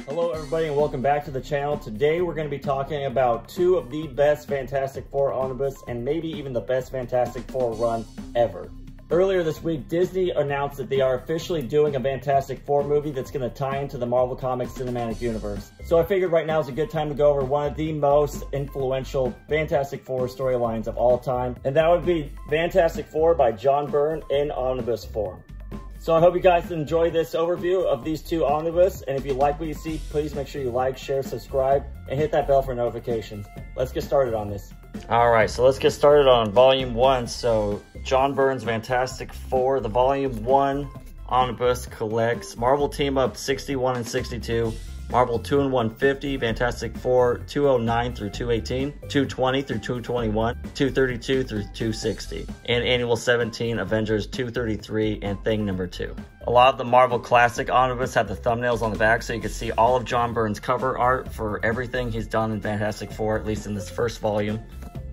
Hello everybody and welcome back to the channel. Today we're going to be talking about two of the best Fantastic Four omnibus and maybe even the best Fantastic Four run ever. Earlier this week, Disney announced that they are officially doing a Fantastic Four movie that's going to tie into the Marvel Comics cinematic universe. So I figured right now is a good time to go over one of the most influential Fantastic Four storylines of all time, and that would be Fantastic Four by John Byrne in omnibus form. So I hope you guys enjoy this overview of these two omnibus, and if you like what you see, please make sure you like, share, subscribe, and hit that bell for notifications. Let's get started on this. All right, so let's get started on Volume 1. So John Byrne's Fantastic Four, the Volume 1 omnibus collects Marvel Team Up 61 and 62, Marvel 2 and 150, Fantastic Four 209 through 218, 220 through 221, 232 through 260, and Annual 17, Avengers 233, and Thing Number 2. A lot of the Marvel Classic Omnibus have the thumbnails on the back, so you can see all of John Byrne's cover art for everything he's done in Fantastic Four, at least in this first volume.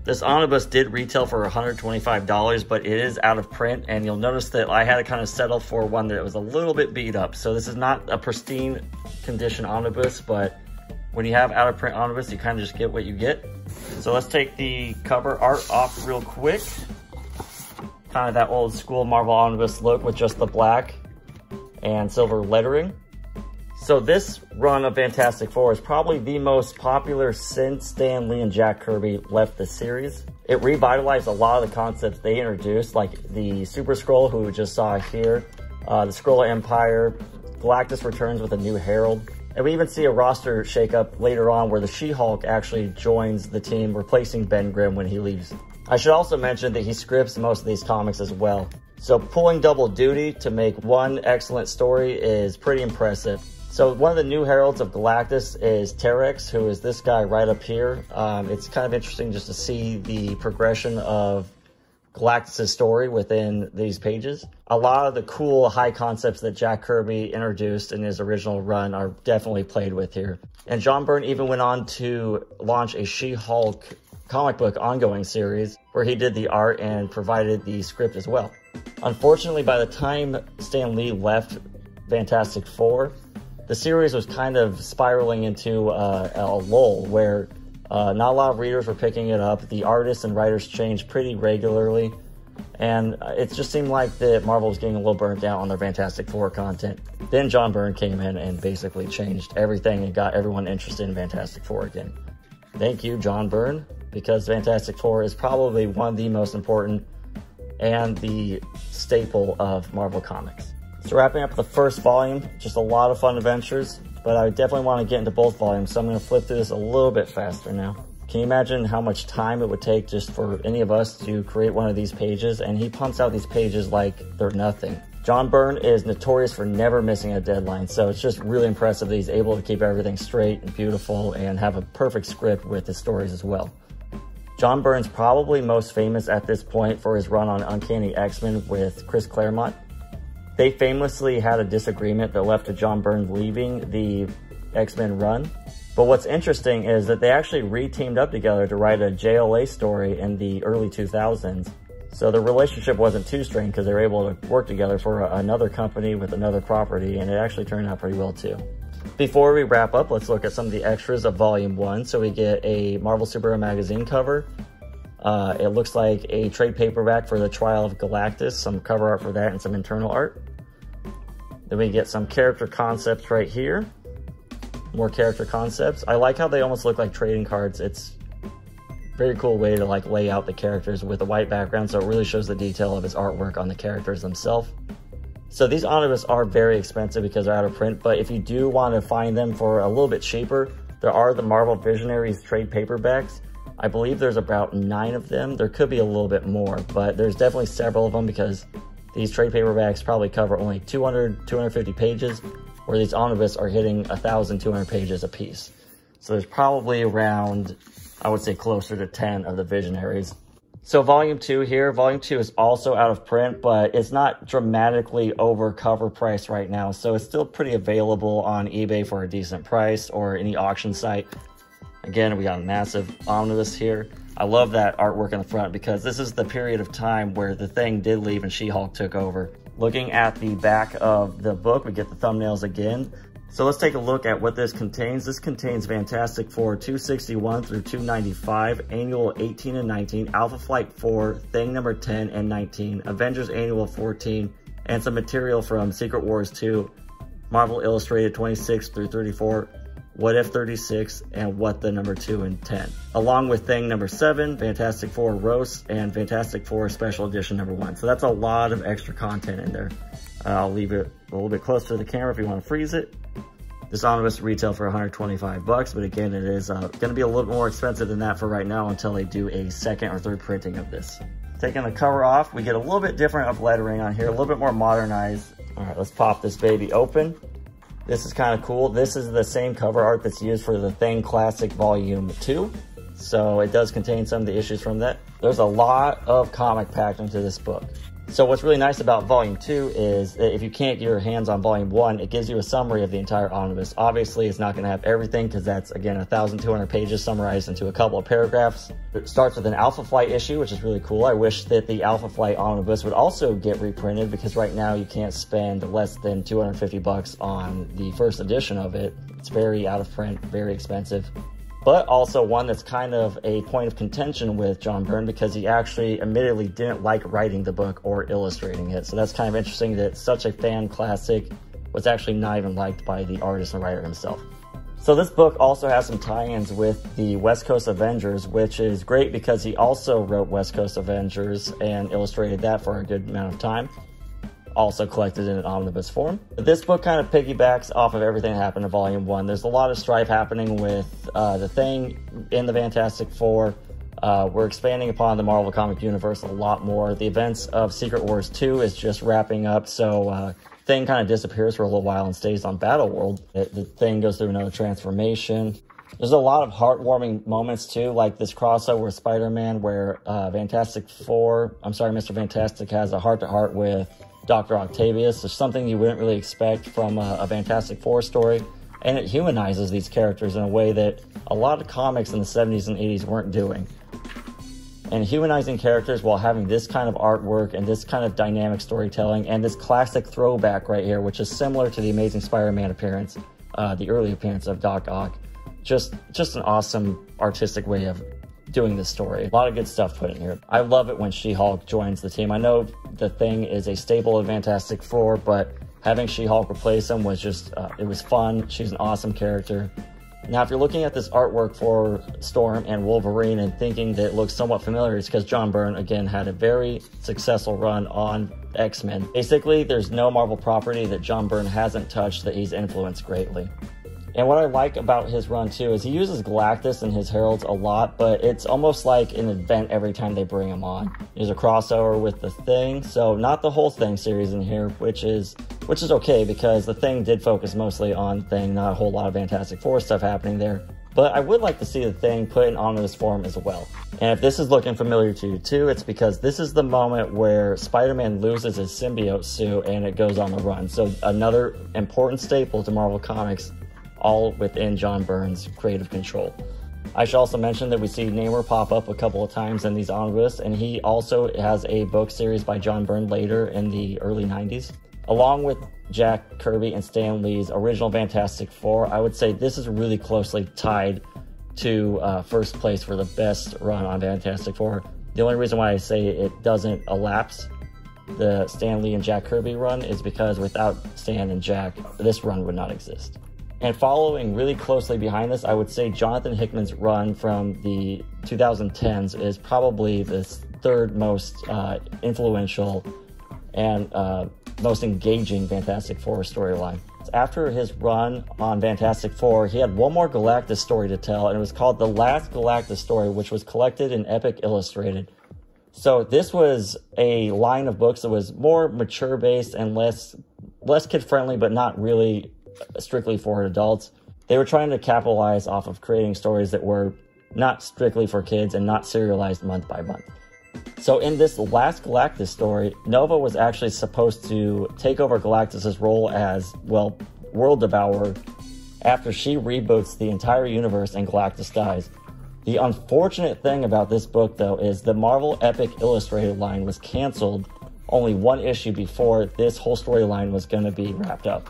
This omnibus did retail for $125, but it is out of print, and you'll notice that I had to kind of settle for one that was a little bit beat up. So this is not a pristine condition omnibus, but when you have out of print omnibus, you kind of just get what you get. So let's take the cover art off real quick. Kind of that old school Marvel omnibus look with just the black and silver lettering. So this run of Fantastic Four is probably the most popular since Stan Lee and Jack Kirby left the series. It revitalized a lot of the concepts they introduced, like the Super Skrull, who we just saw here, the Skrull Empire, Galactus returns with a new Herald, and we even see a roster shakeup later on where the She-Hulk actually joins the team, replacing Ben Grimm when he leaves. I should also mention that he scripts most of these comics as well. So pulling double duty to make one excellent story is pretty impressive. So one of the new heralds of Galactus is Terex, who is this guy right up here. It's kind of interesting just to see the progression of Galactus' story within these pages. A lot of the cool high concepts that Jack Kirby introduced in his original run are definitely played with here. And John Byrne even went on to launch a She-Hulk comic book ongoing series where he did the art and provided the script as well. Unfortunately, by the time Stan Lee left Fantastic Four, the series was kind of spiraling into a lull where not a lot of readers were picking it up. The artists and writers changed pretty regularly, and it just seemed like that Marvel was getting a little burnt out on their Fantastic Four content. Then John Byrne came in and basically changed everything and got everyone interested in Fantastic Four again. Thank you, John Byrne, because Fantastic Four is probably one of the most important and the staple of Marvel Comics. So wrapping up the first volume, just a lot of fun adventures, but I definitely want to get into both volumes, so I'm going to flip through this a little bit faster now. Can you imagine how much time it would take just for any of us to create one of these pages? And he pumps out these pages like they're nothing. John Byrne is notorious for never missing a deadline, so it's just really impressive that he's able to keep everything straight and beautiful and have a perfect script with his stories as well. John Byrne's probably most famous at this point for his run on Uncanny X-Men with Chris Claremont. They famously had a disagreement that led to John Byrne leaving the X-Men run. But what's interesting is that they actually re-teamed up together to write a JLA story in the early 2000s. So the relationship wasn't too strained because they were able to work together for another company with another property, and it actually turned out pretty well too. Before we wrap up, let's look at some of the extras of Volume 1. So we get a Marvel Superhero Magazine cover. It looks like a trade paperback for the Trial of Galactus, some cover art for that and some internal art. Then we get some character concepts right here. More character concepts. I like how they almost look like trading cards. It's a very cool way to like lay out the characters with a white background, so it really shows the detail of his artwork on the characters themselves. So these omnibus are very expensive because they're out of print, but if you do want to find them for a little bit cheaper, there are the Marvel Visionaries trade paperbacks. I believe there's about 9 of them. There could be a little bit more, but there's definitely several of them because these trade paperbacks probably cover only 200, 250 pages, where these omnibus are hitting 1,200 pages a piece. So there's probably around, I would say closer to 10 of the Visionaries. So Volume 2 here, Volume 2 is also out of print, but it's not dramatically over cover price right now. So it's still pretty available on eBay for a decent price or any auction site. Again, we got a massive omnibus here. I love that artwork in the front because this is the period of time where the Thing did leave and She-Hulk took over. Looking at the back of the book, we get the thumbnails again. So let's take a look at what this contains. This contains Fantastic Four 261 through 295, Annual 18 and 19, Alpha Flight 4, Thing number 10 and 19, Avengers Annual 14, and some material from Secret Wars 2, Marvel Illustrated 26 through 34, What If 36, and What the number 2 and 10. Along with Thing number 7, Fantastic Four Roast, and Fantastic Four Special Edition number 1. So that's a lot of extra content in there. I'll leave it a little bit closer to the camera if you want to freeze it. This omnibus retail for 125 bucks, but again, it is going to be a little more expensive than that for right now until they do a second or third printing of this. Taking the cover off, we get a little bit different of lettering on here, a little bit more modernized. All right, let's pop this baby open. This is kind of cool. This is the same cover art that's used for the Thing Classic Volume 2. So it does contain some of the issues from that. There's a lot of comic packed into this book. So what's really nice about Volume 2 is that if you can't get your hands on Volume 1, it gives you a summary of the entire omnibus. Obviously, it's not going to have everything because that's, again, 1,200 pages summarized into a couple of paragraphs. It starts with an Alpha Flight issue, which is really cool. I wish that the Alpha Flight omnibus would also get reprinted because right now you can't spend less than 250 bucks on the first edition of it. It's very out of print, very expensive. But also one that's kind of a point of contention with John Byrne because he actually admittedly didn't like writing the book or illustrating it. So that's kind of interesting that such a fan classic was actually not even liked by the artist and writer himself. So this book also has some tie-ins with the West Coast Avengers, which is great because he also wrote West Coast Avengers and illustrated that for a good amount of time. Also collected in an omnibus form. This book kind of piggybacks off of everything that happened in Volume 1. There's a lot of strife happening with the Thing in the Fantastic Four. We're expanding upon the Marvel comic universe a lot more. The events of Secret Wars 2 is just wrapping up, so Thing kind of disappears for a little while and stays on Battleworld. The Thing goes through another transformation. There's a lot of heartwarming moments too, like this crossover with Spider-Man where Mr. Fantastic has a heart-to-heart with Dr. Octavius. There's something you wouldn't really expect from a Fantastic Four story, and it humanizes these characters in a way that a lot of comics in the 70s and 80s weren't doing. And humanizing characters while having this kind of artwork and this kind of dynamic storytelling and this classic throwback right here, which is similar to the Amazing Spider-Man appearance, the early appearance of Doc Ock. Just an awesome artistic way of doing this story. A lot of good stuff put in here. I love it when She-Hulk joins the team. I know the Thing is a staple of Fantastic Four, but having She-Hulk replace him was just, it was fun. She's an awesome character. Now, if you're looking at this artwork for Storm and Wolverine and thinking that it looks somewhat familiar, it's because John Byrne, again, had a very successful run on X-Men. Basically, there's no Marvel property that John Byrne hasn't touched that he's influenced greatly. And what I like about his run, too, is he uses Galactus and his heralds a lot, but it's almost like an event every time they bring him on. There's a crossover with the Thing, so not the whole Thing series in here, which is okay because the Thing did focus mostly on Thing, not a whole lot of Fantastic Four stuff happening there. But I would like to see the Thing put in omnibus form as well. And if this is looking familiar to you, too, it's because this is the moment where Spider-Man loses his symbiote suit and it goes on the run. So another important staple to Marvel Comics, all within John Byrne's creative control. I should also mention that we see Namor pop up a couple of times in these omnibus, and he also has a book series by John Byrne later in the early 90s. Along with Jack Kirby and Stan Lee's original Fantastic Four, I would say this is really closely tied to first place for the best run on Fantastic Four. The only reason why I say it doesn't elapse the Stan Lee and Jack Kirby run is because without Stan and Jack, this run would not exist. And following really closely behind this, I would say Jonathan Hickman's run from the 2010s is probably the third most influential and most engaging Fantastic Four storyline. After his run on Fantastic Four, he had one more Galactus story to tell, and it was called The Last Galactus Story, which was collected in Epic Illustrated. So this was a line of books that was more mature-based and less kid-friendly, but not really strictly for adults. They were trying to capitalize off of creating stories that were not strictly for kids and not serialized month by month. So in this Last Galactus story, Nova was actually supposed to take over Galactus's role as, well, World Devourer after she reboots the entire universe and Galactus dies. The unfortunate thing about this book, though, is the Marvel Epic Illustrated line was canceled only one issue before this whole storyline was going to be wrapped up.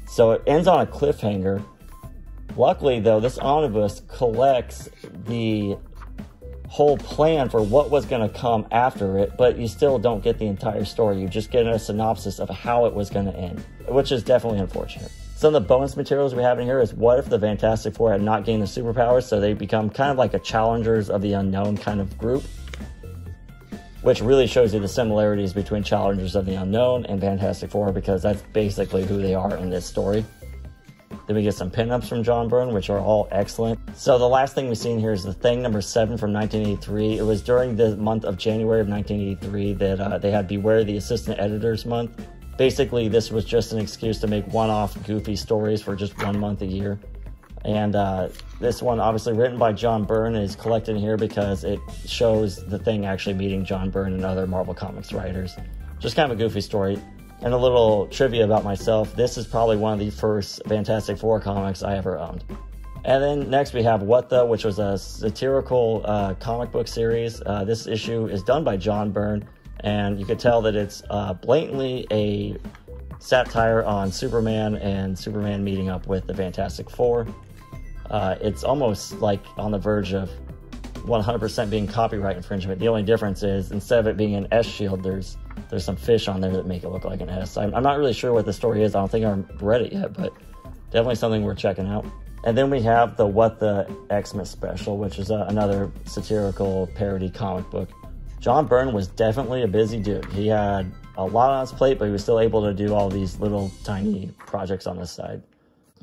So it ends on a cliffhanger. Luckily, though, this omnibus collects the whole plan for what was going to come after it, but you still don't get the entire story. You just get a synopsis of how it was going to end, which is definitely unfortunate. Some of the bonus materials we have in here is what if the Fantastic Four had not gained the superpowers, so they become kind of like a Challengers of the Unknown kind of group, which really shows you the similarities between Challengers of the Unknown and Fantastic Four, because that's basically who they are in this story. Then we get some pinups from John Byrne, which are all excellent. So the last thing we see in here is The Thing number 7 from 1983. It was during the month of January of 1983 that they had Beware the Assistant Editors Month. Basically, this was just an excuse to make one-off goofy stories for just 1 month a year. And this one, obviously written by John Byrne, is collected in here because it shows The Thing actually meeting John Byrne and other Marvel Comics writers. Just kind of a goofy story. And a little trivia about myself, this is probably one of the first Fantastic Four comics I ever owned. And then next we have What The, which was a satirical comic book series. This issue is done by John Byrne, and you could tell that it's blatantly a satire on Superman and Superman meeting up with the Fantastic Four. It's almost like on the verge of 100% being copyright infringement. The only difference is instead of it being an S shield, there's some fish on there that make it look like an S. I'm not really sure what the story is. I don't think I've read it yet, but definitely something worth checking out. And then we have the What The Xmas special, which is another satirical parody comic book. John Byrne was definitely a busy dude. He had a lot on his plate, but he was still able to do all these little tiny projects on the side.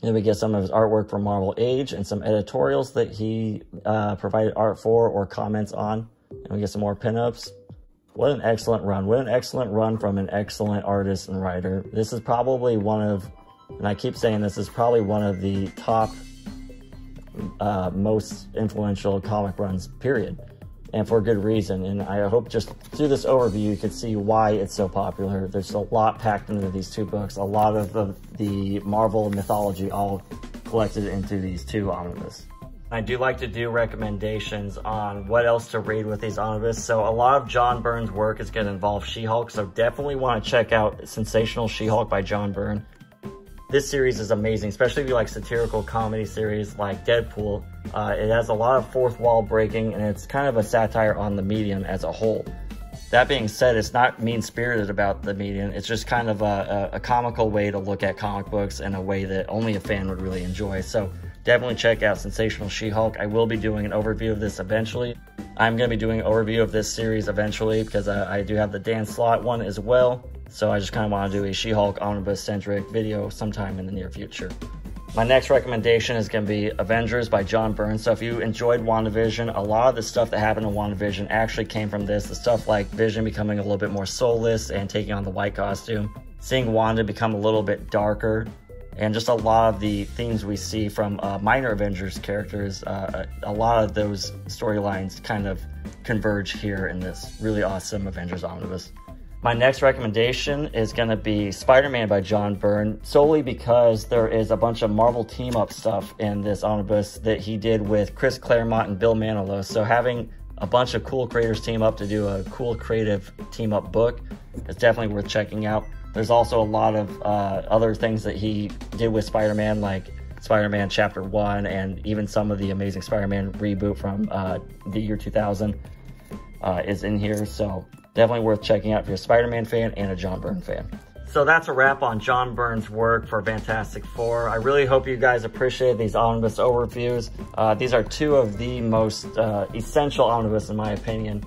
And then we get some of his artwork from Marvel Age and some editorials that he provided art for or comments on. And we get some more pinups. What an excellent run. What an excellent run from an excellent artist and writer. This is probably one of, and I keep saying this, is probably one of the top most influential comic runs, period. And for good reason. And I hope just through this overview you can see why it's so popular. There's a lot packed into these two books. A lot of the Marvel mythology all collected into these two omnibus. I do like to do recommendations on what else to read with these omnibus. So a lot of John Byrne's work is going to involve She-Hulk. So definitely want to check out Sensational She-Hulk by John Byrne. This series is amazing, especially if you like satirical comedy series like Deadpool. It has a lot of fourth wall breaking, and it's kind of a satire on the medium as a whole. That being said, it's not mean-spirited about the medium. It's just kind of a comical way to look at comic books in a way that only a fan would really enjoy. So definitely check out Sensational She-Hulk. I will be doing an overview of this eventually. I'm going to be doing an overview of this series eventually because I do have the Dan Slott one as well. So I just kind of want to do a She-Hulk Omnibus-centric video sometime in the near future. My next recommendation is going to be Avengers by John Byrne. So if you enjoyed WandaVision, a lot of the stuff that happened in WandaVision actually came from this. The stuff like Vision becoming a little bit more soulless and taking on the white costume. Seeing Wanda become a little bit darker. And just a lot of the themes we see from minor Avengers characters, a lot of those storylines kind of converge here in this really awesome Avengers Omnibus. My next recommendation is going to be Spider-Man by John Byrne, solely because there is a bunch of Marvel team-up stuff in this omnibus that he did with Chris Claremont and Bill Manilow. So having a bunch of cool creators team up to do a cool creative team-up book is definitely worth checking out. There's also a lot of other things that he did with Spider-Man, like Spider-Man Chapter 1 and even some of the Amazing Spider-Man reboot from the year 2000 is in here. So definitely worth checking out if you're a Spider-Man fan and a John Byrne fan. So that's a wrap on John Byrne's work for Fantastic Four. I really hope you guys appreciate these omnibus overviews. These are two of the most essential omnibus, in my opinion,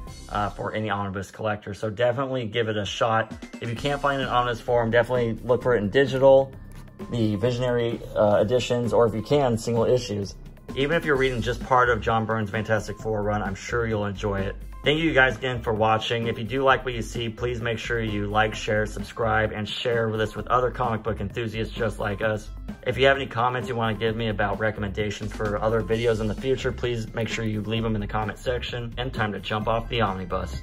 for any omnibus collector. So definitely give it a shot. If you can't find an omnibus form, definitely look for it in digital, the Visionary editions, or if you can, single issues. Even if you're reading just part of John Byrne's Fantastic Four run, I'm sure you'll enjoy it. Thank you guys again for watching. If you do like what you see, please make sure you like, share, subscribe, and share this with other comic book enthusiasts just like us. If you have any comments you want to give me about recommendations for other videos in the future, please make sure you leave them in the comment section. And time to jump off the Omnibus.